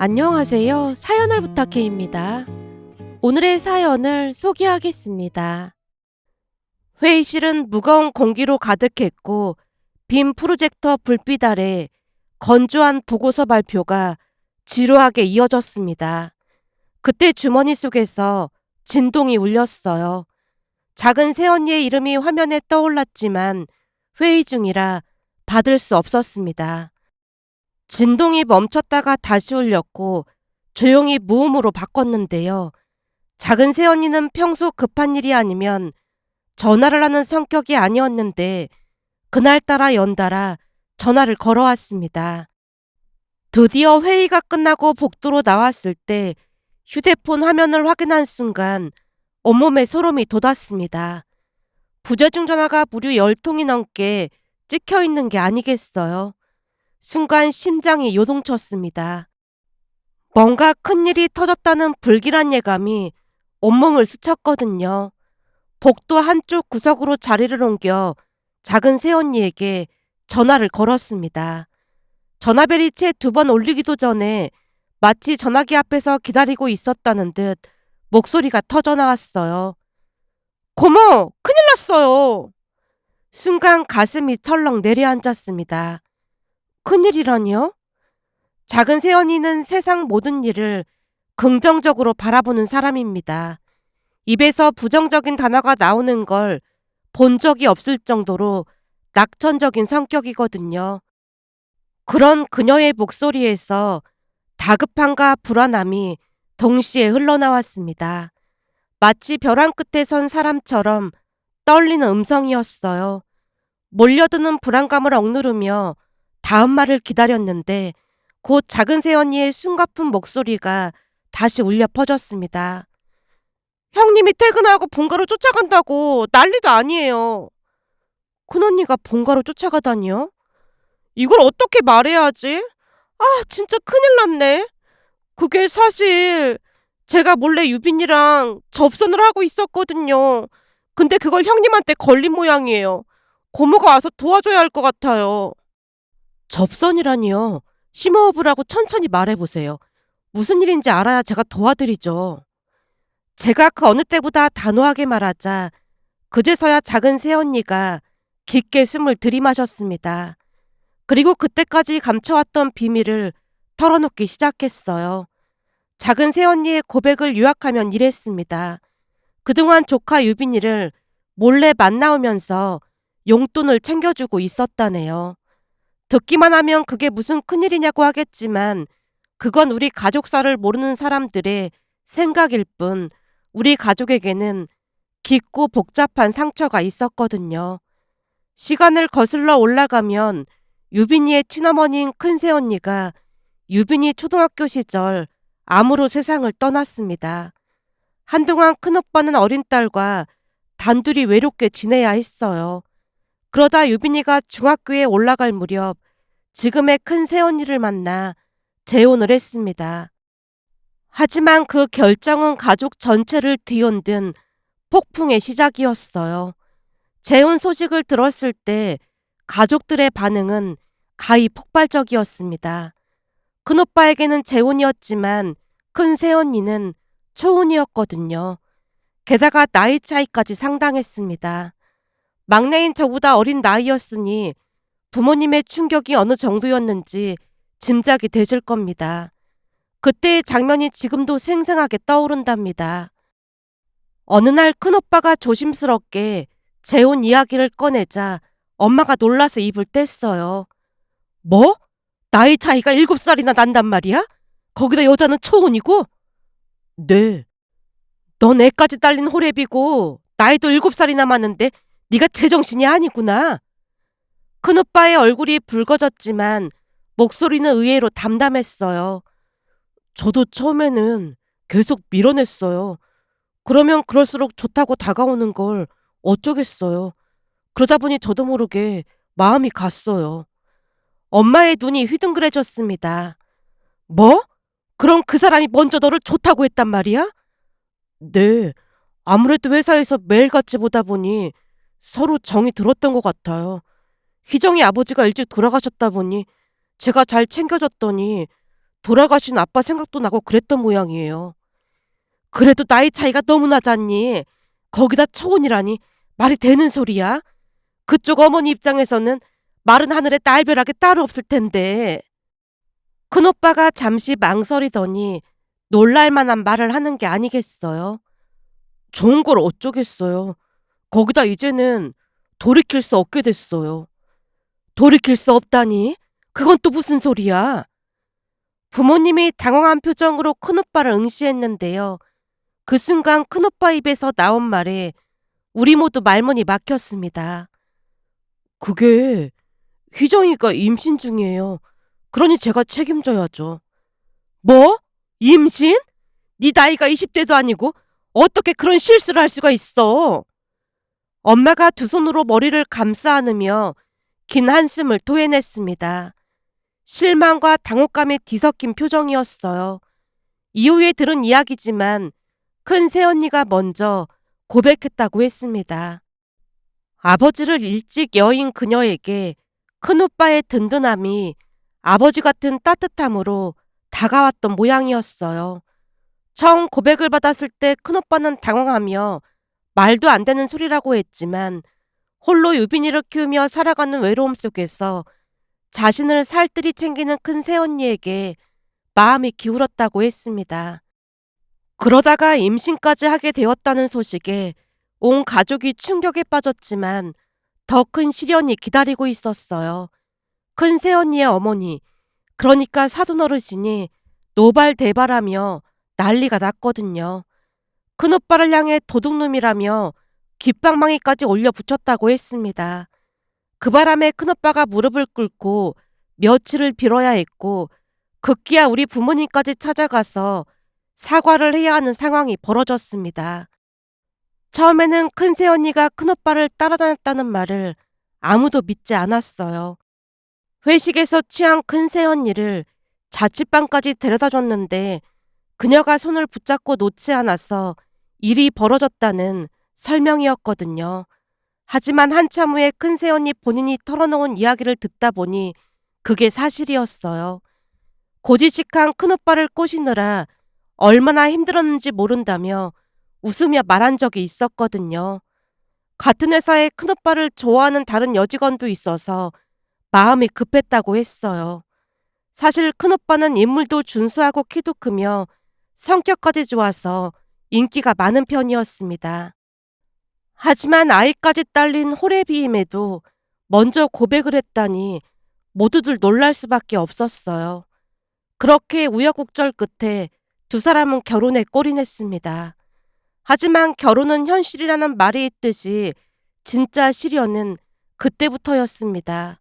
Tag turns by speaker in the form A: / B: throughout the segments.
A: 안녕하세요. 사연을 부탁해입니다. 오늘의 사연을 소개하겠습니다. 회의실은 무거운 공기로 가득했고 빔 프로젝터 불빛 아래 건조한 보고서 발표가 지루하게 이어졌습니다. 그때 주머니 속에서 진동이 울렸어요. 작은 새언니의 이름이 화면에 떠올랐지만 회의 중이라 받을 수 없었습니다. 진동이 멈췄다가 다시 울렸고 조용히 무음으로 바꿨는데요. 작은 새언니는 평소 급한 일이 아니면 전화를 하는 성격이 아니었는데 그날따라 연달아 전화를 걸어왔습니다. 드디어 회의가 끝나고 복도로 나왔을 때 휴대폰 화면을 확인한 순간 온몸에 소름이 돋았습니다. 부재중 전화가 무려 10통이 넘게 찍혀 있는 게 아니겠어요. 순간 심장이 요동쳤습니다. 뭔가 큰일이 터졌다는 불길한 예감이 온몸을 스쳤거든요. 복도 한쪽 구석으로 자리를 옮겨 작은 새언니에게 전화를 걸었습니다. 전화벨이 채 2번 울리기도 전에 마치 전화기 앞에서 기다리고 있었다는 듯 목소리가 터져나왔어요. 고모! 큰일 났어요! 순간 가슴이 철렁 내려앉았습니다. 큰일이라니요? 작은 새언니는 세상 모든 일을 긍정적으로 바라보는 사람입니다. 입에서 부정적인 단어가 나오는 걸 본 적이 없을 정도로 낙천적인 성격이거든요. 그런 그녀의 목소리에서 다급함과 불안함이 동시에 흘러나왔습니다. 마치 벼랑 끝에 선 사람처럼 떨리는 음성이었어요. 몰려드는 불안감을 억누르며 다음 말을 기다렸는데 곧 작은 새언니의 숨가쁜 목소리가 다시 울려 퍼졌습니다. 형님이 퇴근하고 본가로 쫓아간다고 난리도 아니에요. 큰언니가 본가로 쫓아가다니요? 이걸 어떻게 말해야 하지? 아, 진짜 큰일 났네. 그게 사실 제가 몰래 유빈이랑 접선을 하고 있었거든요. 근데 그걸 형님한테 걸린 모양이에요. 고모가 와서 도와줘야 할 것 같아요. 접선이라니요? 심호흡을 하고 천천히 말해보세요. 무슨 일인지 알아야 제가 도와드리죠. 제가 그 어느 때보다 단호하게 말하자 그제서야 작은 새언니가 깊게 숨을 들이마셨습니다. 그리고 그때까지 감춰왔던 비밀을 털어놓기 시작했어요. 작은 새언니의 고백을 요약하면 이랬습니다. 그동안 조카 유빈이를 몰래 만나오면서 용돈을 챙겨주고 있었다네요. 듣기만 하면 그게 무슨 큰일이냐고 하겠지만 그건 우리 가족사를 모르는 사람들의 생각일 뿐 우리 가족에게는 깊고 복잡한 상처가 있었거든요. 시간을 거슬러 올라가면 유빈이의 친어머니인 큰새언니가 유빈이 초등학교 시절 암으로 세상을 떠났습니다. 한동안 큰오빠는 어린 딸과 단둘이 외롭게 지내야 했어요. 그러다 유빈이가 중학교에 올라갈 무렵 지금의 큰새언니를 만나 재혼을 했습니다. 하지만 그 결정은 가족 전체를 뒤흔든 폭풍의 시작이었어요. 재혼 소식을 들었을 때 가족들의 반응은 가히 폭발적이었습니다. 큰오빠에게는 재혼이었지만 큰새언니는 초혼이었거든요. 게다가 나이 차이까지 상당했습니다. 막내인 저보다 어린 나이였으니 부모님의 충격이 어느 정도였는지 짐작이 되실 겁니다. 그때의 장면이 지금도 생생하게 떠오른답니다. 어느 날 큰오빠가 조심스럽게 재혼 이야기를 꺼내자 엄마가 놀라서 입을 뗐어요. 뭐? 나이 차이가 7살이나 난단 말이야? 거기다 여자는 초혼이고? 네. 넌 애까지 딸린 호랩이고 나이도 7살이나 많은데 네가 제정신이 아니구나. 큰오빠의 얼굴이 붉어졌지만 목소리는 의외로 담담했어요. 저도 처음에는 계속 밀어냈어요. 그러면 그럴수록 좋다고 다가오는 걸 어쩌겠어요. 그러다 보니 저도 모르게 마음이 갔어요. 엄마의 눈이 휘둥그레졌습니다. 뭐? 그럼 그 사람이 먼저 너를 좋다고 했단 말이야? 네. 아무래도 회사에서 매일같이 보다 보니 서로 정이 들었던 것 같아요. 희정이 아버지가 일찍 돌아가셨다 보니 제가 잘 챙겨줬더니 돌아가신 아빠 생각도 나고 그랬던 모양이에요. 그래도 나이 차이가 너무 나잖니. 거기다 초혼이라니 말이 되는 소리야? 그쪽 어머니 입장에서는 마른 하늘에 날벼락이 따로 없을 텐데. 큰오빠가 잠시 망설이더니 놀랄만한 말을 하는 게 아니겠어요. 좋은 걸 어쩌겠어요. 거기다 이제는 돌이킬 수 없게 됐어요. 돌이킬 수 없다니? 그건 또 무슨 소리야? 부모님이 당황한 표정으로 큰오빠를 응시했는데요. 그 순간 큰오빠 입에서 나온 말에 우리 모두 말문이 막혔습니다. 그게 휘정이가 임신 중이에요. 그러니 제가 책임져야죠. 뭐? 임신? 네 나이가 20대도 아니고 어떻게 그런 실수를 할 수가 있어? 엄마가 두 손으로 머리를 감싸 안으며 긴 한숨을 토해냈습니다. 실망과 당혹감에 뒤섞인 표정이었어요. 이후에 들은 이야기지만 큰 새언니가 먼저 고백했다고 했습니다. 아버지를 일찍 여인 그녀에게 큰오빠의 든든함이 아버지 같은 따뜻함으로 다가왔던 모양이었어요. 처음 고백을 받았을 때 큰오빠는 당황하며 말도 안 되는 소리라고 했지만 홀로 유빈이를 키우며 살아가는 외로움 속에서 자신을 살뜰히 챙기는 큰 새언니에게 마음이 기울었다고 했습니다. 그러다가 임신까지 하게 되었다는 소식에 온 가족이 충격에 빠졌지만 더 큰 시련이 기다리고 있었어요. 큰 새언니의 어머니, 그러니까 사돈어르신이 노발대발하며 난리가 났거든요. 큰오빠를 향해 도둑놈이라며 귓방망이까지 올려붙였다고 했습니다. 그 바람에 큰오빠가 무릎을 꿇고 며칠을 빌어야 했고 급기야 우리 부모님까지 찾아가서 사과를 해야 하는 상황이 벌어졌습니다. 처음에는 큰 새언니가 큰오빠를 따라다녔다는 말을 아무도 믿지 않았어요. 회식에서 취한 큰 새언니를 자취방까지 데려다 줬는데 그녀가 손을 붙잡고 놓지 않아서 일이 벌어졌다는 설명이었거든요. 하지만 한참 후에 큰 새언니 본인이 털어놓은 이야기를 듣다 보니 그게 사실이었어요. 고지식한 큰오빠를 꼬시느라 얼마나 힘들었는지 모른다며 웃으며 말한 적이 있었거든요. 같은 회사에 큰오빠를 좋아하는 다른 여직원도 있어서 마음이 급했다고 했어요. 사실 큰오빠는 인물도 준수하고 키도 크며 성격까지 좋아서 인기가 많은 편이었습니다. 하지만 아이까지 딸린 호래비임에도 먼저 고백을 했다니 모두들 놀랄 수밖에 없었어요. 그렇게 우여곡절 끝에 두 사람은 결혼에 골인했습니다. 하지만 결혼은 현실이라는 말이 있듯이 진짜 시련은 그때부터였습니다.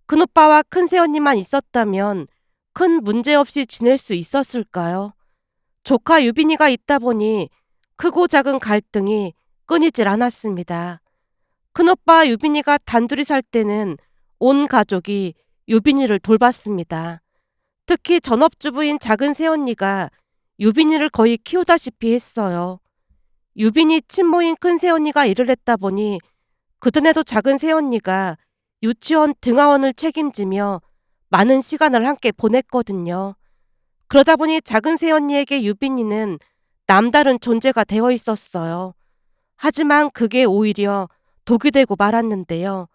A: 큰오빠와 큰새언니만 있었다면 큰 문제 없이 지낼 수 있었을까요? 조카 유빈이가 있다 보니 크고 작은 갈등이 끊이질 않았습니다. 큰오빠 유빈이가 단둘이 살 때는 온 가족이 유빈이를 돌봤습니다. 특히 전업주부인 작은 새언니가 유빈이를 거의 키우다시피 했어요. 유빈이 친모인 큰 새언니가 일을 했다 보니 그전에도 작은 새언니가 유치원 등하원을 책임지며 많은 시간을 함께 보냈거든요. 그러다 보니 작은 새언니에게 유빈이는 남다른 존재가 되어 있었어요. 하지만 그게 오히려 독이 되고 말았는데요.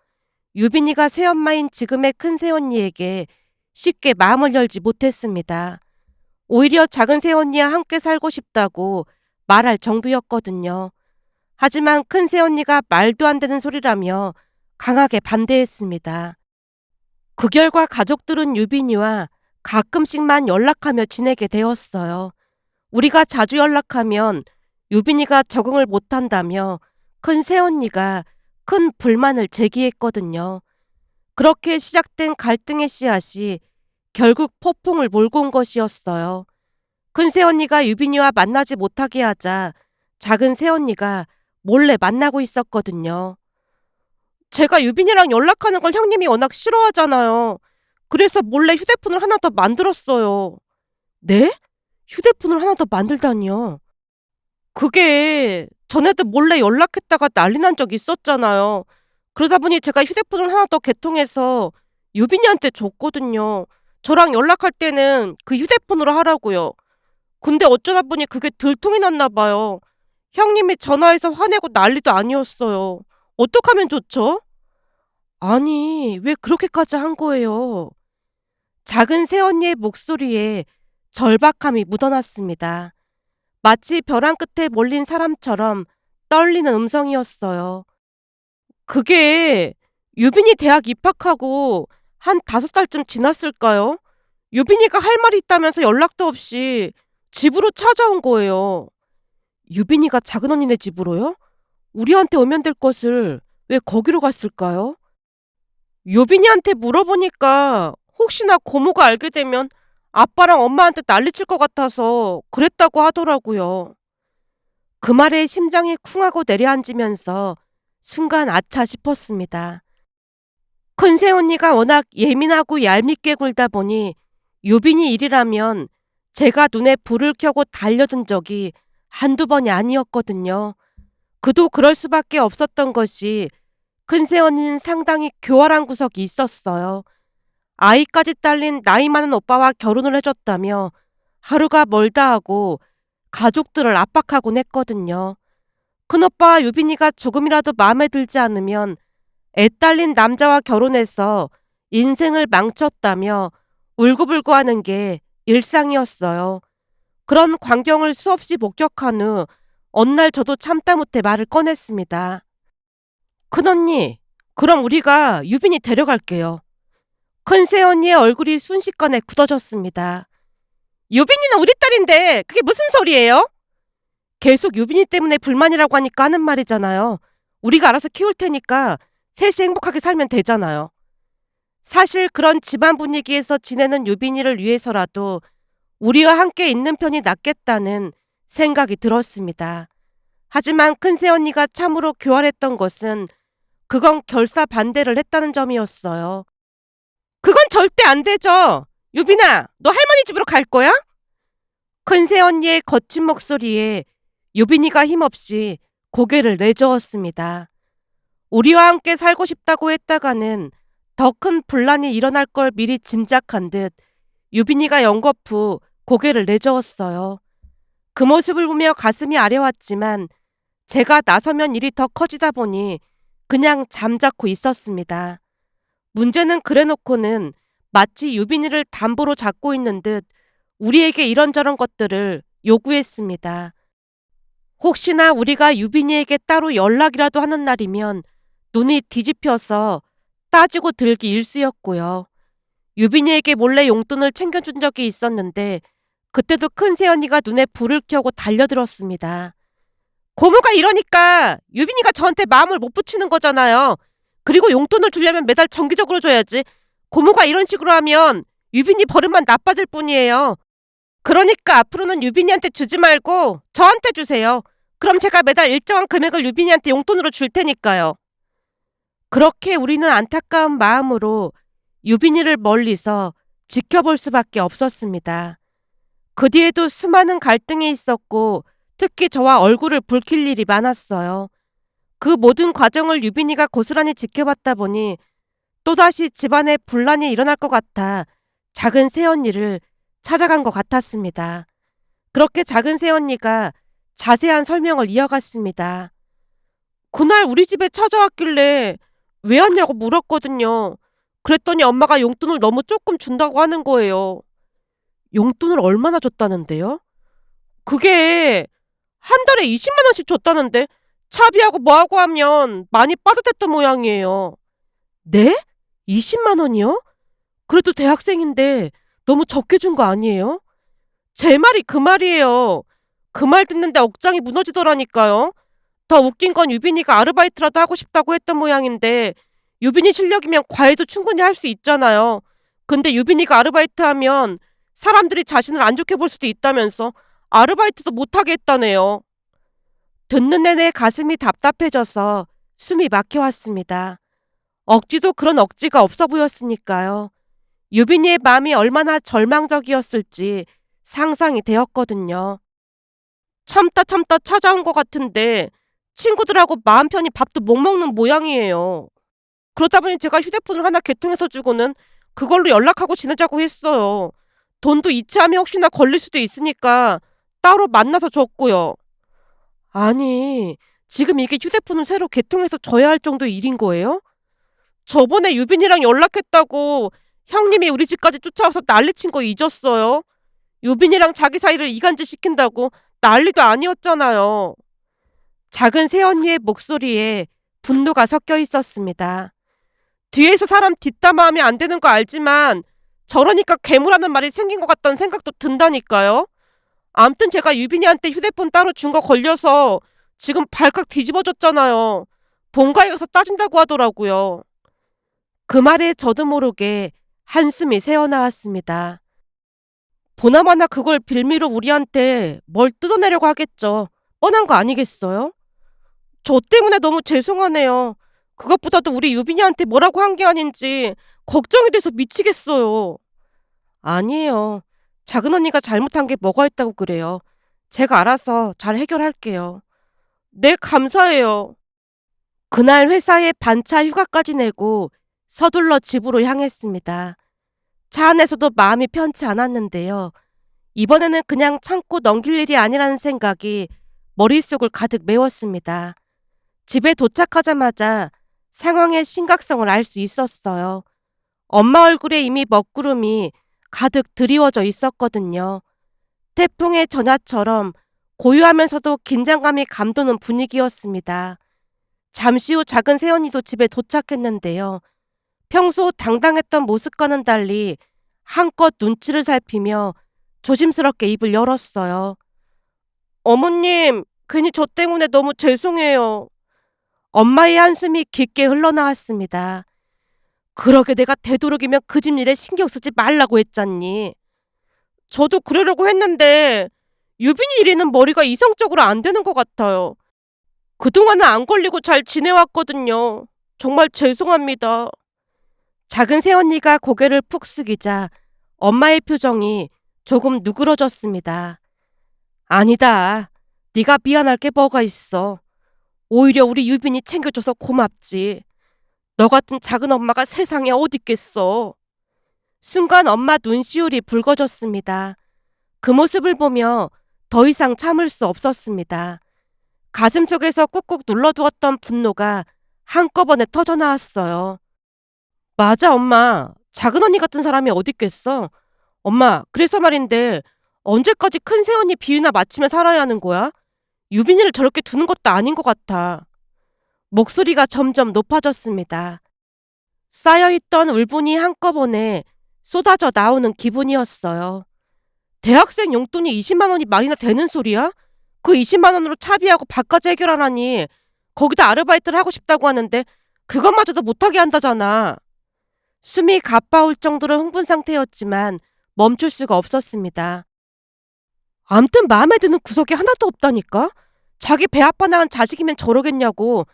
A: 유빈이가 새엄마인 지금의 큰 새언니에게 쉽게 마음을 열지 못했습니다. 오히려 작은 새언니와 함께 살고 싶다고 말할 정도였거든요. 하지만 큰 새언니가 말도 안 되는 소리라며 강하게 반대했습니다. 그 결과 가족들은 유빈이와 가끔씩만 연락하며 지내게 되었어요. 우리가 자주 연락하면 유빈이가 적응을 못한다며 큰 새언니가 큰 불만을 제기했거든요. 그렇게 시작된 갈등의 씨앗이 결국 폭풍을 몰고 온 것이었어요. 큰 새언니가 유빈이와 만나지 못하게 하자 작은 새언니가 몰래 만나고 있었거든요. 제가 유빈이랑 연락하는 걸 형님이 워낙 싫어하잖아요. 그래서 몰래 휴대폰을 하나 더 만들었어요. 네? 휴대폰을 하나 더 만들다니요. 그게 전에도 몰래 연락했다가 난리 난 적 있었잖아요. 그러다 보니 제가 휴대폰을 하나 더 개통해서 유빈이한테 줬거든요. 저랑 연락할 때는 그 휴대폰으로 하라고요. 근데 어쩌다 보니 그게 들통이 났나 봐요. 형님이 전화해서 화내고 난리도 아니었어요. 어떡하면 좋죠? 아니, 왜 그렇게까지 한 거예요? 작은 새언니의 목소리에 절박함이 묻어났습니다. 마치 벼랑 끝에 몰린 사람처럼 떨리는 음성이었어요. 그게 유빈이 대학 입학하고 한 5달쯤 지났을까요? 유빈이가 할 말이 있다면서 연락도 없이 집으로 찾아온 거예요. 유빈이가 작은 언니네 집으로요? 우리한테 오면 될 것을 왜 거기로 갔을까요? 유빈이한테 물어보니까 혹시나 고모가 알게 되면 아빠랑 엄마한테 난리칠 것 같아서 그랬다고 하더라고요. 그 말에 심장이 쿵하고 내려앉으면서 순간 아차 싶었습니다. 큰새 언니가 워낙 예민하고 얄밉게 굴다 보니 유빈이 일이라면 제가 눈에 불을 켜고 달려든 적이 한두 번이 아니었거든요. 그도 그럴 수밖에 없었던 것이 큰새 언니는 상당히 교활한 구석이 있었어요. 아이까지 딸린 나이 많은 오빠와 결혼을 해줬다며 하루가 멀다 하고 가족들을 압박하곤 했거든요. 큰오빠와 유빈이가 조금이라도 마음에 들지 않으면 애 딸린 남자와 결혼해서 인생을 망쳤다며 울고불고 하는 게 일상이었어요. 그런 광경을 수없이 목격한 후 어느 날 저도 참다 못해 말을 꺼냈습니다. 큰언니, 그럼 우리가 유빈이 데려갈게요. 큰새 언니의 얼굴이 순식간에 굳어졌습니다. 유빈이는 우리 딸인데 그게 무슨 소리예요? 계속 유빈이 때문에 불만이라고 하니까 하는 말이잖아요. 우리가 알아서 키울 테니까 셋이 행복하게 살면 되잖아요. 사실 그런 집안 분위기에서 지내는 유빈이를 위해서라도 우리와 함께 있는 편이 낫겠다는 생각이 들었습니다. 하지만 큰새 언니가 참으로 교활했던 것은 그건 결사 반대를 했다는 점이었어요. 그건 절대 안 되죠. 유빈아, 너 할머니 집으로 갈 거야? 큰새 언니의 거친 목소리에 유빈이가 힘없이 고개를 내저었습니다. 우리와 함께 살고 싶다고 했다가는 더 큰 분란이 일어날 걸 미리 짐작한 듯 유빈이가 연거푸 고개를 내저었어요. 그 모습을 보며 가슴이 아려왔지만 제가 나서면 일이 더 커지다 보니 그냥 잠자코 있었습니다. 문제는 그래놓고는 마치 유빈이를 담보로 잡고 있는 듯 우리에게 이런저런 것들을 요구했습니다. 혹시나 우리가 유빈이에게 따로 연락이라도 하는 날이면 눈이 뒤집혀서 따지고 들기 일쑤였고요. 유빈이에게 몰래 용돈을 챙겨준 적이 있었는데 그때도 큰 새언니가 눈에 불을 켜고 달려들었습니다. 고모가 이러니까 유빈이가 저한테 마음을 못 붙이는 거잖아요. 그리고 용돈을 주려면 매달 정기적으로 줘야지. 고모가 이런 식으로 하면 유빈이 버릇만 나빠질 뿐이에요. 그러니까 앞으로는 유빈이한테 주지 말고 저한테 주세요. 그럼 제가 매달 일정한 금액을 유빈이한테 용돈으로 줄 테니까요. 그렇게 우리는 안타까운 마음으로 유빈이를 멀리서 지켜볼 수밖에 없었습니다. 그 뒤에도 수많은 갈등이 있었고 특히 저와 얼굴을 붉힐 일이 많았어요. 그 모든 과정을 유빈이가 고스란히 지켜봤다 보니 또다시 집안에 분란이 일어날 것 같아 작은 새언니를 찾아간 것 같았습니다. 그렇게 작은 새언니가 자세한 설명을 이어갔습니다. 그날 우리 집에 찾아왔길래 왜 왔냐고 물었거든요. 그랬더니 엄마가 용돈을 너무 조금 준다고 하는 거예요. 용돈을 얼마나 줬다는데요? 그게 한 달에 20만 원씩 줬다는데 차비하고 뭐하고 하면 많이 빠듯했던 모양이에요. 네? 20만 원이요? 그래도 대학생인데 너무 적게 준 거 아니에요? 제 말이 그 말이에요. 그 말 듣는데 억장이 무너지더라니까요. 더 웃긴 건 유빈이가 아르바이트라도 하고 싶다고 했던 모양인데 유빈이 실력이면 과외도 충분히 할 수 있잖아요. 근데 유빈이가 아르바이트 하면 사람들이 자신을 안 좋게 볼 수도 있다면서 아르바이트도 못하게 했다네요. 듣는 내내 가슴이 답답해져서 숨이 막혀왔습니다. 억지도 그런 억지가 없어 보였으니까요. 유빈이의 마음이 얼마나 절망적이었을지 상상이 되었거든요. 참다 참다 찾아온 것 같은데 친구들하고 마음 편히 밥도 못 먹는 모양이에요. 그러다 보니 제가 휴대폰을 하나 개통해서 주고는 그걸로 연락하고 지내자고 했어요. 돈도 이체하면 혹시나 걸릴 수도 있으니까 따로 만나서 줬고요. 아니, 지금 이게 휴대폰을 새로 개통해서 줘야 할 정도 일인 거예요? 저번에 유빈이랑 연락했다고 형님이 우리 집까지 쫓아와서 난리친 거 잊었어요? 유빈이랑 자기 사이를 이간질 시킨다고 난리도 아니었잖아요. 작은 새언니의 목소리에 분노가 섞여 있었습니다. 뒤에서 사람 뒷담화하면 안 되는 거 알지만 저러니까 괴물하는 말이 생긴 것 같다는 생각도 든다니까요. 암튼 제가 유빈이한테 휴대폰 따로 준 거 걸려서 지금 발칵 뒤집어졌잖아요. 본가에 가서 따진다고 하더라고요. 그 말에 저도 모르게 한숨이 새어나왔습니다. 보나마나 그걸 빌미로 우리한테 뭘 뜯어내려고 하겠죠. 뻔한 거 아니겠어요? 저 때문에 너무 죄송하네요. 그것보다도 우리 유빈이한테 뭐라고 한 게 아닌지 걱정이 돼서 미치겠어요. 아니에요. 작은 언니가 잘못한 게 뭐가 있다고 그래요. 제가 알아서 잘 해결할게요. 네, 감사해요. 그날 회사에 반차 휴가까지 내고 서둘러 집으로 향했습니다. 차 안에서도 마음이 편치 않았는데요. 이번에는 그냥 참고 넘길 일이 아니라는 생각이 머릿속을 가득 메웠습니다. 집에 도착하자마자 상황의 심각성을 알 수 있었어요. 엄마 얼굴에 이미 먹구름이 가득 드리워져 있었거든요. 태풍의 전야처럼 고요하면서도 긴장감이 감도는 분위기였습니다. 잠시 후 작은 새언니도 집에 도착했는데요. 평소 당당했던 모습과는 달리 한껏 눈치를 살피며 조심스럽게 입을 열었어요. 어머님, 괜히 저 때문에 너무 죄송해요. 엄마의 한숨이 깊게 흘러나왔습니다. 그러게 내가 되도록이면 그 집 일에 신경 쓰지 말라고 했잖니. 저도 그러려고 했는데 유빈이 일에는 머리가 이성적으로 안 되는 것 같아요. 그동안은 안 걸리고 잘 지내왔거든요. 정말 죄송합니다. 작은 새언니가 고개를 푹 숙이자 엄마의 표정이 조금 누그러졌습니다. 아니다. 네가 미안할 게 뭐가 있어. 오히려 우리 유빈이 챙겨줘서 고맙지. 너 같은 작은 엄마가 세상에 어디 있겠어. 순간 엄마 눈시울이 붉어졌습니다. 그 모습을 보며 더 이상 참을 수 없었습니다. 가슴속에서 꾹꾹 눌러두었던 분노가 한꺼번에 터져나왔어요. 맞아, 엄마. 작은 언니 같은 사람이 어디 있겠어. 엄마, 그래서 말인데 언제까지 큰 새언니 비위나 맞추며 살아야 하는 거야? 유빈이를 저렇게 두는 것도 아닌 것 같아. 목소리가 점점 높아졌습니다. 쌓여있던 울분이 한꺼번에 쏟아져 나오는 기분이었어요. 대학생 용돈이 20만 원이 말이나 되는 소리야? 그 20만 원으로 차비하고 밥까지 해결하라니. 거기다 아르바이트를 하고 싶다고 하는데 그것마저도 못하게 한다잖아. 숨이 가빠올 정도로 흥분 상태였지만 멈출 수가 없었습니다. 암튼 마음에 드는 구석이 하나도 없다니까? 자기 배 아파 낳은 자식이면 저러겠냐고.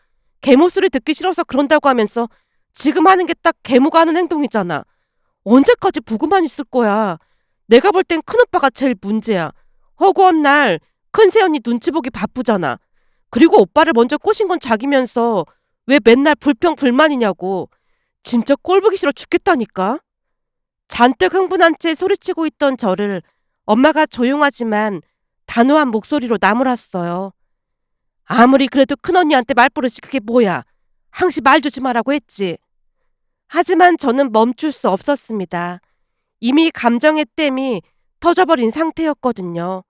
A: 계모 소리 듣기 싫어서 그런다고 하면서 지금 하는 게 딱 계모가 하는 행동이잖아. 언제까지 보고만 있을 거야. 내가 볼 땐 큰오빠가 제일 문제야. 허구한 날 큰새언니 눈치 보기 바쁘잖아. 그리고 오빠를 먼저 꼬신 건 자기면서 왜 맨날 불평불만이냐고. 진짜 꼴보기 싫어 죽겠다니까. 잔뜩 흥분한 채 소리치고 있던 저를 엄마가 조용하지만 단호한 목소리로 나무랐어요. 아무리 그래도 큰언니한테 말버릇이 그게 뭐야. 항시 말 조심하라고 했지. 하지만 저는 멈출 수 없었습니다. 이미 감정의 댐이 터져버린 상태였거든요.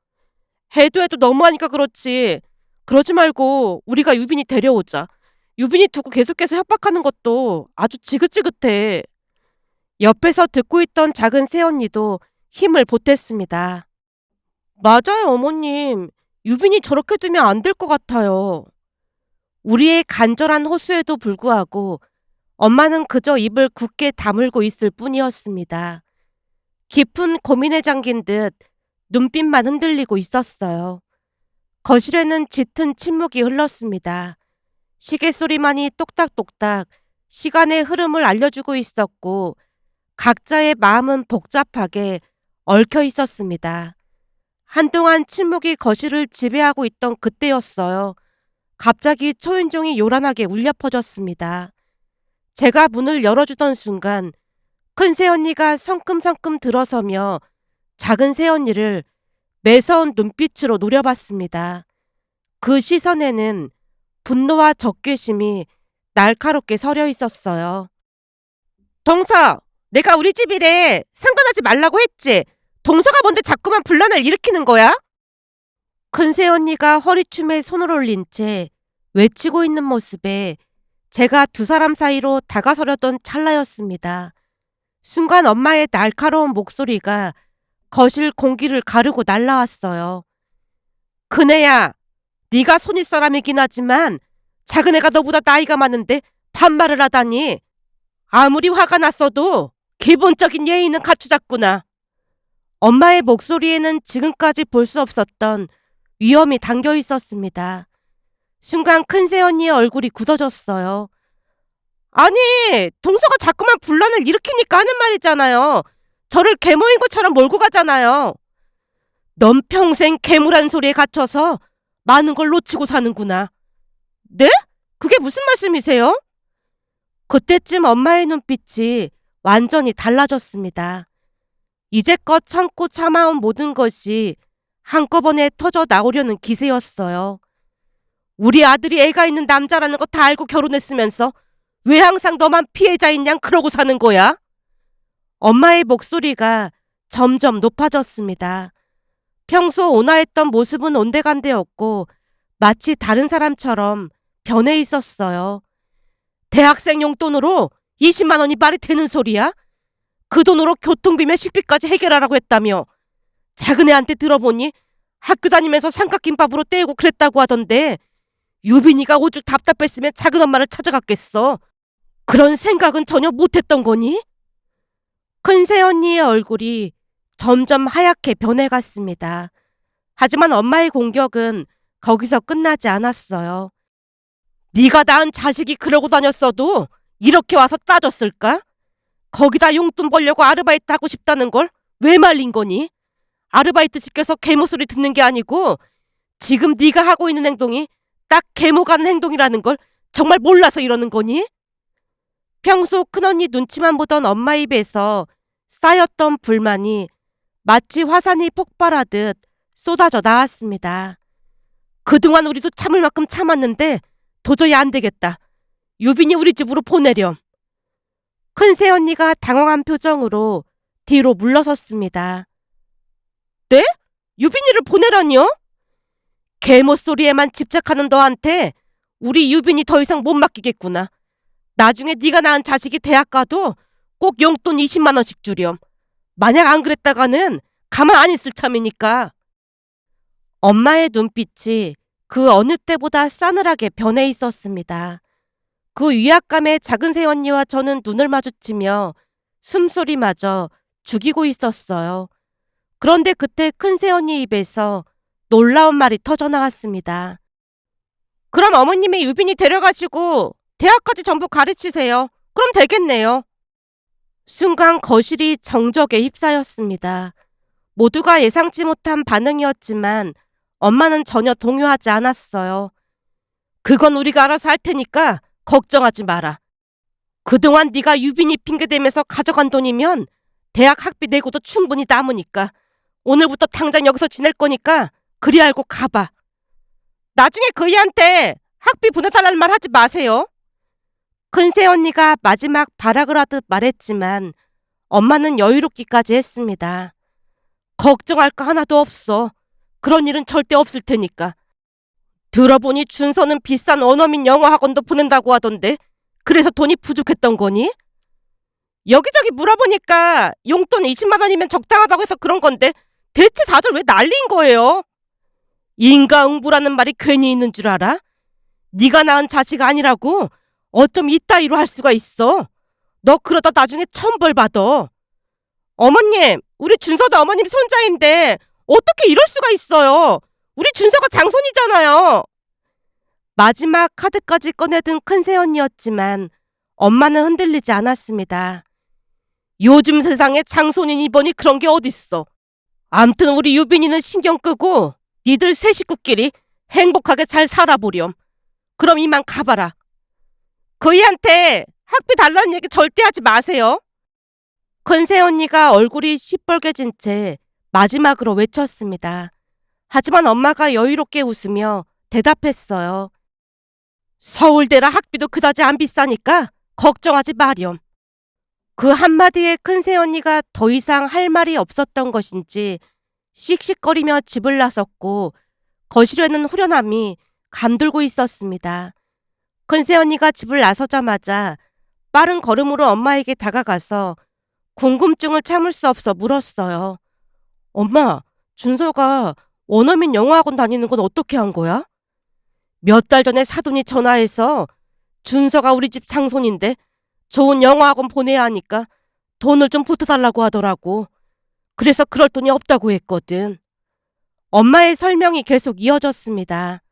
A: 해도 너무하니까 그렇지. 그러지 말고 우리가 유빈이 데려오자. 유빈이 두고 계속해서 협박하는 것도 아주 지긋지긋해. 옆에서 듣고 있던 작은 새언니도 힘을 보탰습니다. 맞아요, 어머님. 유빈이 저렇게 두면 안 될 것 같아요. 우리의 간절한 호소에도 불구하고 엄마는 그저 입을 굳게 다물고 있을 뿐이었습니다. 깊은 고민에 잠긴 듯 눈빛만 흔들리고 있었어요. 거실에는 짙은 침묵이 흘렀습니다. 시계 소리만이 똑딱똑딱 시간의 흐름을 알려주고 있었고 각자의 마음은 복잡하게 얽혀 있었습니다. 한동안 침묵이 거실을 지배하고 있던 그때였어요. 갑자기 초인종이 요란하게 울려 퍼졌습니다. 제가 문을 열어주던 순간 큰 새언니가 성큼성큼 들어서며 작은 새언니를 매서운 눈빛으로 노려봤습니다. 그 시선에는 분노와 적개심이 날카롭게 서려 있었어요. 동서, 내가 우리 집이래. 상관하지 말라고 했지. 동서가 뭔데 자꾸만 분란을 일으키는 거야? 큰 새언니가 허리춤에 손을 올린 채 외치고 있는 모습에 제가 두 사람 사이로 다가서려던 찰나였습니다. 순간 엄마의 날카로운 목소리가 거실 공기를 가르고 날라왔어요. 큰애야, 네가 손윗사람이긴 하지만 작은애가 너보다 나이가 많은데 반말을 하다니. 아무리 화가 났어도 기본적인 예의는 갖추자꾸나. 엄마의 목소리에는 지금까지 볼 수 없었던 위험이 담겨 있었습니다. 순간 큰 새언니의 얼굴이 굳어졌어요. 아니, 동서가 자꾸만 분란을 일으키니까 하는 말이잖아요. 저를 계모인 것처럼 몰고 가잖아요. 넌 평생 계모란 소리에 갇혀서 많은 걸 놓치고 사는구나. 네? 그게 무슨 말씀이세요? 그때쯤 엄마의 눈빛이 완전히 달라졌습니다. 이제껏 참고 참아온 모든 것이 한꺼번에 터져 나오려는 기세였어요. 우리 아들이 애가 있는 남자라는 거 다 알고 결혼했으면서 왜 항상 너만 피해자인 양 그러고 사는 거야? 엄마의 목소리가 점점 높아졌습니다. 평소 온화했던 모습은 온데간데였고 마치 다른 사람처럼 변해 있었어요. 대학생 용돈으로 20만 원이 말이 되는 소리야? 그 돈으로 교통비며 식비까지 해결하라고 했다며. 작은 애한테 들어보니 학교 다니면서 삼각김밥으로 때우고 그랬다고 하던데 유빈이가 오죽 답답했으면 작은 엄마를 찾아갔겠어. 그런 생각은 전혀 못했던 거니? 큰 새언니의 얼굴이 점점 하얗게 변해갔습니다. 하지만 엄마의 공격은 거기서 끝나지 않았어요. 네가 낳은 자식이 그러고 다녔어도 이렇게 와서 따졌을까? 거기다 용돈 벌려고 아르바이트 하고 싶다는 걸 왜 말린 거니? 아르바이트 시켜서 계모 소리 듣는 게 아니고 지금 네가 하고 있는 행동이 딱 계모가 하는 행동이라는 걸 정말 몰라서 이러는 거니? 평소 큰언니 눈치만 보던 엄마 입에서 쌓였던 불만이 마치 화산이 폭발하듯 쏟아져 나왔습니다. 그동안 우리도 참을 만큼 참았는데 도저히 안 되겠다. 유빈이 우리 집으로 보내렴. 큰 새언니가 당황한 표정으로 뒤로 물러섰습니다. 네? 유빈이를 보내라니요? 계모 소리에만 집착하는 너한테 우리 유빈이 더 이상 못 맡기겠구나. 나중에 네가 낳은 자식이 대학 가도 꼭 용돈 20만 원씩 주렴. 만약 안 그랬다가는 가만 안 있을 참이니까. 엄마의 눈빛이 그 어느 때보다 싸늘하게 변해 있었습니다. 그 위압감에 작은 새언니와 저는 눈을 마주치며 숨소리마저 죽이고 있었어요. 그런데 그때 큰 새언니 입에서 놀라운 말이 터져나왔습니다. 그럼 어머님이 유빈이 데려가시고 대학까지 전부 가르치세요. 그럼 되겠네요. 순간 거실이 정적에 휩싸였습니다. 모두가 예상치 못한 반응이었지만 엄마는 전혀 동요하지 않았어요. 그건 우리가 알아서 할 테니까 걱정하지 마라. 그동안 네가 유빈이 핑계대면서 가져간 돈이면 대학 학비 내고도 충분히 남으니까 오늘부터 당장 여기서 지낼 거니까 그리 알고 가봐. 나중에 그 애한테 학비 보내달라는 말 하지 마세요. 큰 새언니가 마지막 발악을 하듯 말했지만 엄마는 여유롭기까지 했습니다. 걱정할 거 하나도 없어. 그런 일은 절대 없을 테니까. 들어보니 준서는 비싼 원어민 영어 학원도 보낸다고 하던데 그래서 돈이 부족했던 거니? 여기저기 물어보니까 용돈 20만 원이면 적당하다고 해서 그런 건데 대체 다들 왜 난리인 거예요? 인과응보라는 말이 괜히 있는 줄 알아? 네가 낳은 자식 아니라고 어쩜 이따위로 할 수가 있어? 너 그러다 나중에 천벌 받아. 어머님, 우리 준서도 어머님 손자인데 어떻게 이럴 수가 있어요? 우리 준서가 장손이잖아요. 마지막 카드까지 꺼내든 큰 새언니였지만 엄마는 흔들리지 않았습니다. 요즘 세상에 장손인 이번이 그런 게 어딨어. 암튼 우리 유빈이는 신경 끄고 니들 세 식구끼리 행복하게 잘 살아보렴. 그럼 이만 가봐라. 그 애한테 학비 달라는 얘기 절대 하지 마세요. 큰 새언니가 얼굴이 시뻘개진 채 마지막으로 외쳤습니다. 하지만 엄마가 여유롭게 웃으며 대답했어요. 서울대라 학비도 그다지 안 비싸니까 걱정하지 마렴. 그 한마디에 큰 새언니가 더 이상 할 말이 없었던 것인지 씩씩거리며 집을 나섰고 거실에는 후련함이 감돌고 있었습니다. 큰 새언니가 집을 나서자마자 빠른 걸음으로 엄마에게 다가가서 궁금증을 참을 수 없어 물었어요. 엄마, 준서가 원어민 영어학원 다니는 건 어떻게 한 거야? 몇 달 전에 사돈이 전화해서 준서가 우리 집 장손인데 좋은 영어학원 보내야 하니까 돈을 좀 보태달라고 하더라고. 그래서 그럴 돈이 없다고 했거든. 엄마의 설명이 계속 이어졌습니다.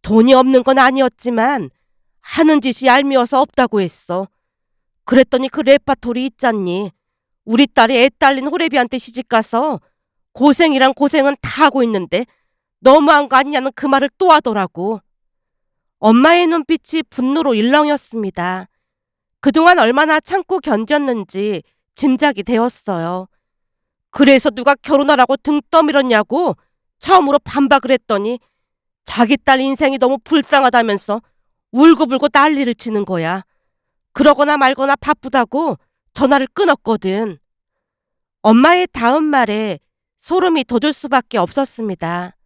A: 돈이 없는 건 아니었지만 하는 짓이 얄미워서 없다고 했어. 그랬더니 그 레파토리 있잖니. 우리 딸이 애 딸린 호래비한테 시집가서 고생이랑 고생은 다 하고 있는데 너무한 거 아니냐는 그 말을 또 하더라고. 엄마의 눈빛이 분노로 일렁였습니다. 그동안 얼마나 참고 견뎠는지 짐작이 되었어요. 그래서 누가 결혼하라고 등 떠밀었냐고 처음으로 반박을 했더니 자기 딸 인생이 너무 불쌍하다면서 울고불고 난리를 치는 거야. 그러거나 말거나 바쁘다고 전화를 끊었거든. 엄마의 다음 말에 소름이 돋을 수밖에 없었습니다.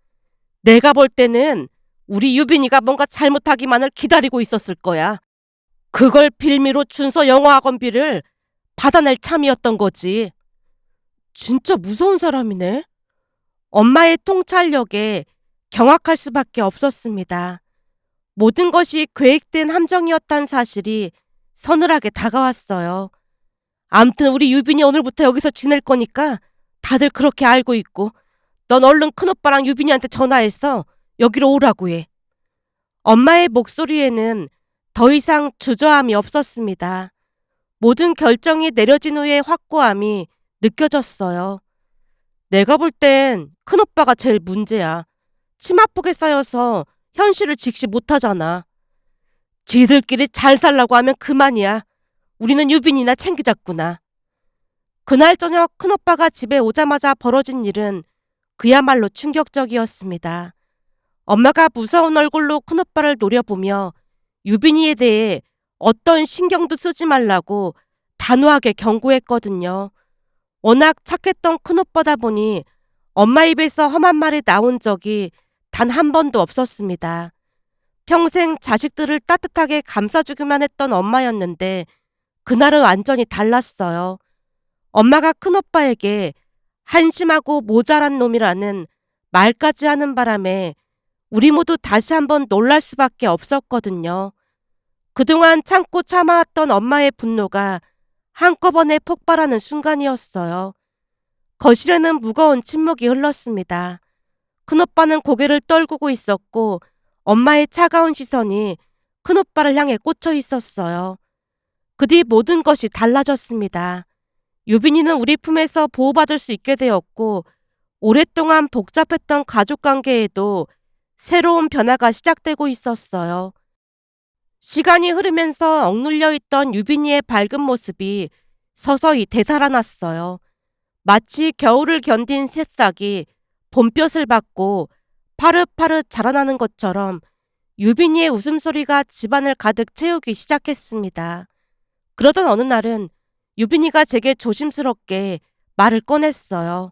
A: 내가 볼 때는 우리 유빈이가 뭔가 잘못하기만을 기다리고 있었을 거야. 그걸 빌미로 준서 영어학원비를 받아낼 참이었던 거지. 진짜 무서운 사람이네. 엄마의 통찰력에 경악할 수밖에 없었습니다. 모든 것이 계획된 함정이었다는 사실이 서늘하게 다가왔어요. 암튼 우리 유빈이 오늘부터 여기서 지낼 거니까 다들 그렇게 알고 있고 넌 얼른 큰오빠랑 유빈이한테 전화해서 여기로 오라고 해. 엄마의 목소리에는 더 이상 주저함이 없었습니다. 모든 결정이 내려진 후의 확고함이 느껴졌어요. 내가 볼 땐 큰오빠가 제일 문제야. 침 아프게 쌓여서 현실을 직시 못하잖아. 지들끼리 잘 살라고 하면 그만이야. 우리는 유빈이나 챙기자꾸나. 그날 저녁 큰오빠가 집에 오자마자 벌어진 일은 그야말로 충격적이었습니다. 엄마가 무서운 얼굴로 큰오빠를 노려보며 유빈이에 대해 어떤 신경도 쓰지 말라고 단호하게 경고했거든요. 워낙 착했던 큰오빠다 보니 엄마 입에서 험한 말이 나온 적이 단 한 번도 없었습니다. 평생 자식들을 따뜻하게 감싸주기만 했던 엄마였는데 그날은 완전히 달랐어요. 엄마가 큰오빠에게 한심하고 모자란 놈이라는 말까지 하는 바람에 우리 모두 다시 한번 놀랄 수밖에 없었거든요. 그동안 참고 참아왔던 엄마의 분노가 한꺼번에 폭발하는 순간이었어요. 거실에는 무거운 침묵이 흘렀습니다. 큰오빠는 고개를 떨구고 있었고 엄마의 차가운 시선이 큰오빠를 향해 꽂혀 있었어요. 그 뒤 모든 것이 달라졌습니다. 유빈이는 우리 품에서 보호받을 수 있게 되었고 오랫동안 복잡했던 가족관계에도 새로운 변화가 시작되고 있었어요. 시간이 흐르면서 억눌려 있던 유빈이의 밝은 모습이 서서히 되살아났어요. 마치 겨울을 견딘 새싹이 봄볕을 받고 파릇파릇 자라나는 것처럼 유빈이의 웃음소리가 집안을 가득 채우기 시작했습니다. 그러던 어느 날은 유빈이가 제게 조심스럽게 말을 꺼냈어요.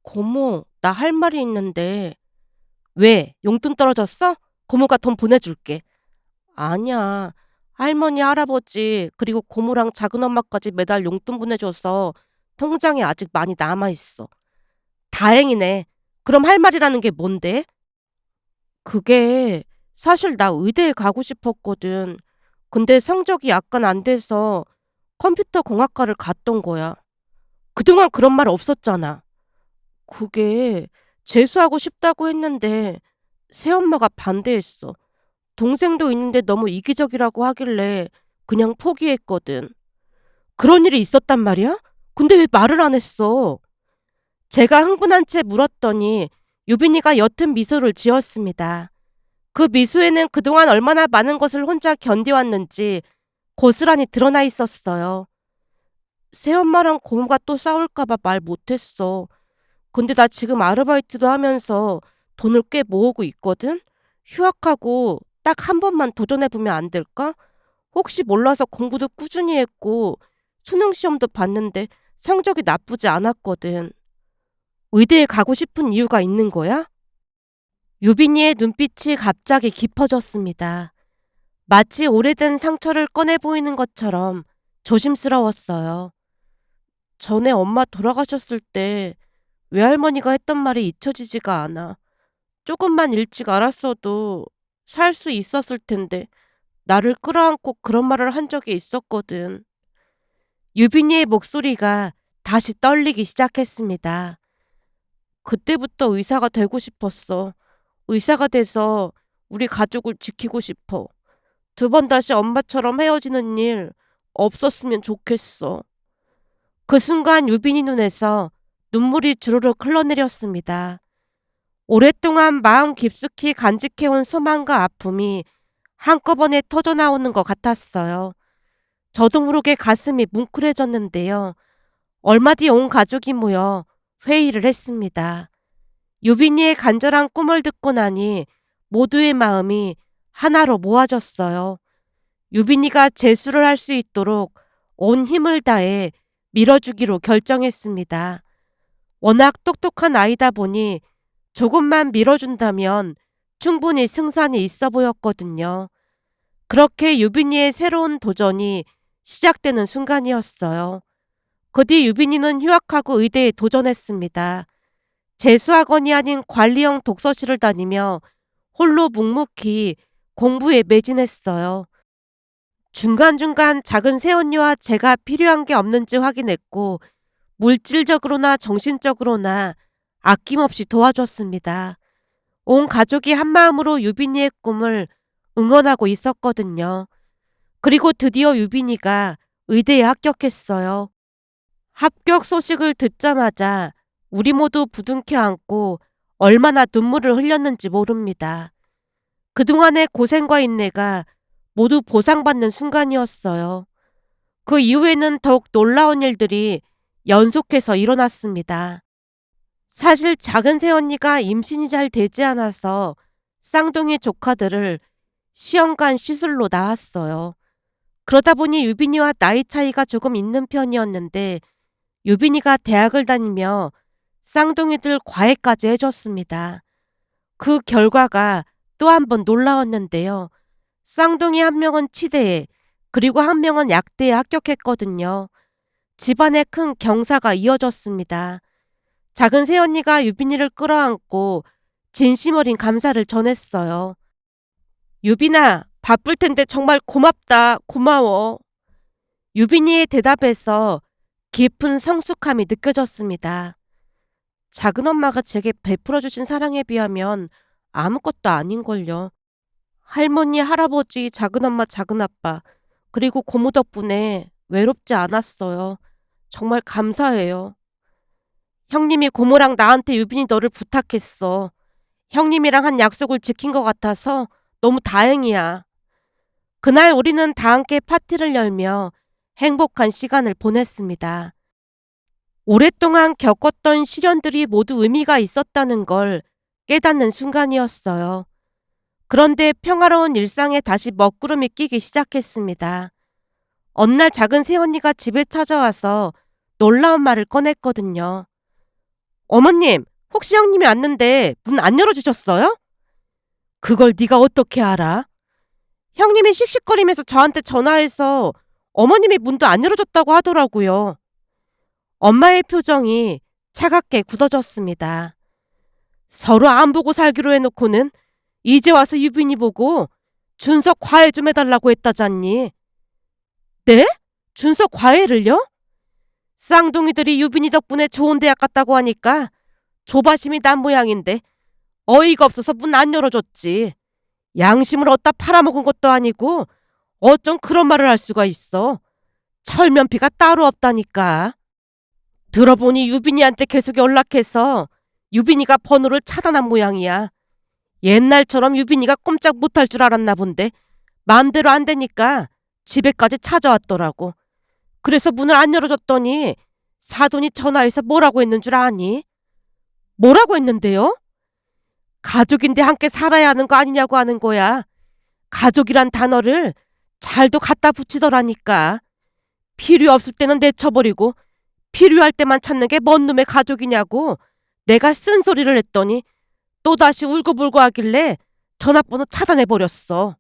A: 고모, 나 할 말이 있는데. 왜? 용돈 떨어졌어? 고모가 돈 보내줄게. 아니야. 할머니, 할아버지, 그리고 고모랑 작은엄마까지 매달 용돈 보내줘서 통장에 아직 많이 남아있어. 다행이네. 그럼 할 말이라는 게 뭔데? 그게 사실 나 의대에 가고 싶었거든. 근데 성적이 약간 안 돼서 컴퓨터 공학과를 갔던 거야. 그동안 그런 말 없었잖아. 그게 재수하고 싶다고 했는데 새엄마가 반대했어. 동생도 있는데 너무 이기적이라고 하길래 그냥 포기했거든. 그런 일이 있었단 말이야? 근데 왜 말을 안 했어? 제가 흥분한 채 물었더니 유빈이가 옅은 미소를 지었습니다. 그 미소에는 그동안 얼마나 많은 것을 혼자 견뎌왔는지 고스란히 드러나 있었어요. 새엄마랑 고모가 또 싸울까봐 말 못했어. 근데 나 지금 아르바이트도 하면서 돈을 꽤 모으고 있거든? 휴학하고 딱 한 번만 도전해보면 안 될까? 혹시 몰라서 공부도 꾸준히 했고 수능 시험도 봤는데 성적이 나쁘지 않았거든. 의대에 가고 싶은 이유가 있는 거야? 유빈이의 눈빛이 갑자기 깊어졌습니다. 마치 오래된 상처를 꺼내 보이는 것처럼 조심스러웠어요. 전에 엄마 돌아가셨을 때 외할머니가 했던 말이 잊혀지지가 않아. 조금만 일찍 알았어도 살 수 있었을 텐데 나를 끌어안고 그런 말을 한 적이 있었거든. 유빈이의 목소리가 다시 떨리기 시작했습니다. 그때부터 의사가 되고 싶었어. 의사가 돼서 우리 가족을 지키고 싶어. 두 번 다시 엄마처럼 헤어지는 일 없었으면 좋겠어. 그 순간 유빈이 눈에서 눈물이 주르륵 흘러내렸습니다. 오랫동안 마음 깊숙이 간직해온 소망과 아픔이 한꺼번에 터져나오는 것 같았어요. 저도 모르게 가슴이 뭉클해졌는데요. 얼마 뒤 온 가족이 모여 회의를 했습니다. 유빈이의 간절한 꿈을 듣고 나니 모두의 마음이 하나로 모아졌어요. 유빈이가 재수를 할 수 있도록 온 힘을 다해 밀어주기로 결정했습니다. 워낙 똑똑한 아이다 보니 조금만 밀어준다면 충분히 승산이 있어 보였거든요. 그렇게 유빈이의 새로운 도전이 시작되는 순간이었어요. 그 뒤 유빈이는 휴학하고 의대에 도전했습니다. 재수학원이 아닌 관리형 독서실을 다니며 홀로 묵묵히 공부에 매진했어요. 중간중간 작은 새언니와 제가 필요한 게 없는지 확인했고 물질적으로나 정신적으로나 아낌없이 도와줬습니다. 온 가족이 한마음으로 유빈이의 꿈을 응원하고 있었거든요. 그리고 드디어 유빈이가 의대에 합격했어요. 합격 소식을 듣자마자 우리 모두 부둥켜 안고 얼마나 눈물을 흘렸는지 모릅니다. 그동안의 고생과 인내가 모두 보상받는 순간이었어요. 그 이후에는 더욱 놀라운 일들이 연속해서 일어났습니다. 사실 작은 새언니가 임신이 잘 되지 않아서 쌍둥이 조카들을 시험관 시술로 낳았어요. 그러다 보니 유빈이와 나이 차이가 조금 있는 편이었는데 유빈이가 대학을 다니며 쌍둥이들 과외까지 해줬습니다. 그 결과가 또 한 번 놀라웠는데요. 쌍둥이 한 명은 치대에 그리고 한 명은 약대에 합격했거든요. 집안에 큰 경사가 이어졌습니다. 작은 새언니가 유빈이를 끌어안고 진심 어린 감사를 전했어요. 유빈아, 바쁠 텐데 정말 고맙다. 고마워. 유빈이의 대답에서 깊은 성숙함이 느껴졌습니다. 작은 엄마가 제게 베풀어주신 사랑에 비하면 아무것도 아닌걸요. 할머니, 할아버지, 작은엄마, 작은아빠, 그리고 고모 덕분에 외롭지 않았어요. 정말 감사해요. 형님이 고모랑 나한테 유빈이 너를 부탁했어. 형님이랑 한 약속을 지킨 것 같아서 너무 다행이야. 그날 우리는 다 함께 파티를 열며 행복한 시간을 보냈습니다. 오랫동안 겪었던 시련들이 모두 의미가 있었다는 걸 깨닫는 순간이었어요. 그런데 평화로운 일상에 다시 먹구름이 끼기 시작했습니다. 어느 날 작은 새언니가 집에 찾아와서 놀라운 말을 꺼냈거든요. 어머님, 혹시 형님이 왔는데 문 안 열어주셨어요? 그걸 네가 어떻게 알아? 형님이 씩씩거리면서 저한테 전화해서 어머님이 문도 안 열어줬다고 하더라고요. 엄마의 표정이 차갑게 굳어졌습니다. 서로 안 보고 살기로 해놓고는 이제 와서 유빈이 보고 준석 과외 좀 해달라고 했다잖니. 네? 준석 과외를요? 쌍둥이들이 유빈이 덕분에 좋은 대학 갔다고 하니까 조바심이 난 모양인데 어이가 없어서 문 안 열어줬지. 양심을 얻다 팔아먹은 것도 아니고 어쩜 그런 말을 할 수가 있어. 철면피가 따로 없다니까. 들어보니 유빈이한테 계속 연락해서 유빈이가 번호를 차단한 모양이야. 옛날처럼 유빈이가 꼼짝 못할 줄 알았나 본데 마음대로 안 되니까 집에까지 찾아왔더라고. 그래서 문을 안 열어줬더니 사돈이 전화해서 뭐라고 했는 줄 아니? 뭐라고 했는데요? 가족인데 함께 살아야 하는 거 아니냐고 하는 거야. 가족이란 단어를 잘도 갖다 붙이더라니까. 필요 없을 때는 내쳐버리고 필요할 때만 찾는 게 뭔 놈의 가족이냐고 내가 쓴소리를 했더니 또다시 울고불고 하길래 전화번호 차단해버렸어.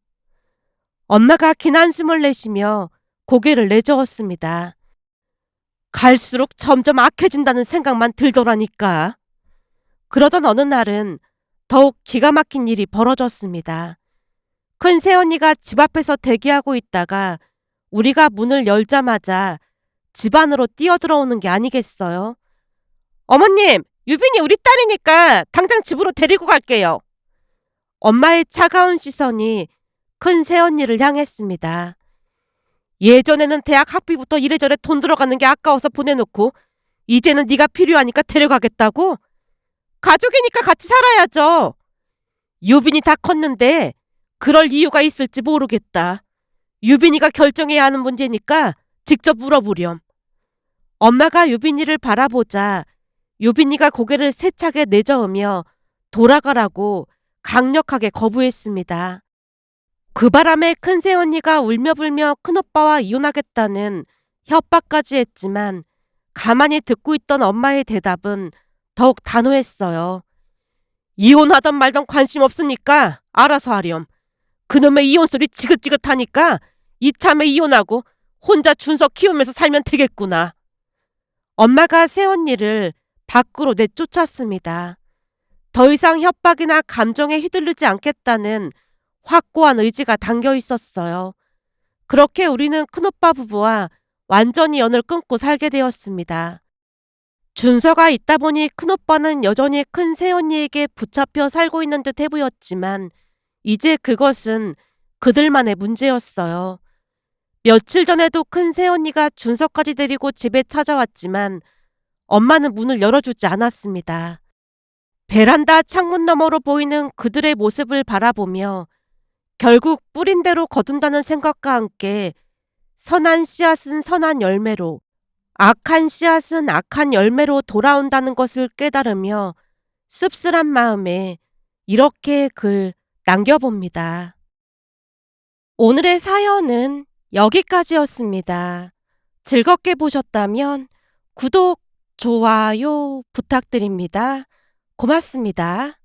A: 엄마가 긴 한숨을 내쉬며 고개를 내저었습니다. 갈수록 점점 악해진다는 생각만 들더라니까. 그러던 어느 날은 더욱 기가 막힌 일이 벌어졌습니다. 큰 새언니가 집 앞에서 대기하고 있다가 우리가 문을 열자마자 집 안으로 뛰어들어오는 게 아니겠어요? 어머님, 유빈이 우리 딸이니까 당장 집으로 데리고 갈게요. 엄마의 차가운 시선이 큰 새언니를 향했습니다. 예전에는 대학 학비부터 이래저래 돈 들어가는 게 아까워서 보내놓고 이제는 네가 필요하니까 데려가겠다고? 가족이니까 같이 살아야죠. 유빈이 다 컸는데 그럴 이유가 있을지 모르겠다. 유빈이가 결정해야 하는 문제니까 직접 물어보렴. 엄마가 유빈이를 바라보자 유빈이가 고개를 세차게 내저으며 돌아가라고 강력하게 거부했습니다. 그 바람에 큰 새언니가 울며불며 큰오빠와 이혼하겠다는 협박까지 했지만 가만히 듣고 있던 엄마의 대답은 더욱 단호했어요. 이혼하던 말던 관심 없으니까 알아서 하렴. 그놈의 이혼 소리 지긋지긋하니까 이참에 이혼하고 혼자 준석 키우면서 살면 되겠구나. 엄마가 새언니를 밖으로 내쫓았습니다. 더 이상 협박이나 감정에 휘둘리지 않겠다는 확고한 의지가 담겨 있었어요. 그렇게 우리는 큰오빠 부부와 완전히 연을 끊고 살게 되었습니다. 준서가 있다 보니 큰오빠는 여전히 큰 새언니에게 붙잡혀 살고 있는 듯 해보였지만 이제 그것은 그들만의 문제였어요. 며칠 전에도 큰 새언니가 준서까지 데리고 집에 찾아왔지만 엄마는 문을 열어주지 않았습니다. 베란다 창문 너머로 보이는 그들의 모습을 바라보며 결국 뿌린 대로 거둔다는 생각과 함께 선한 씨앗은 선한 열매로, 악한 씨앗은 악한 열매로 돌아온다는 것을 깨달으며 씁쓸한 마음에 이렇게 글 남겨봅니다. 오늘의 사연은 여기까지였습니다. 즐겁게 보셨다면 구독, 좋아요 부탁드립니다. 고맙습니다.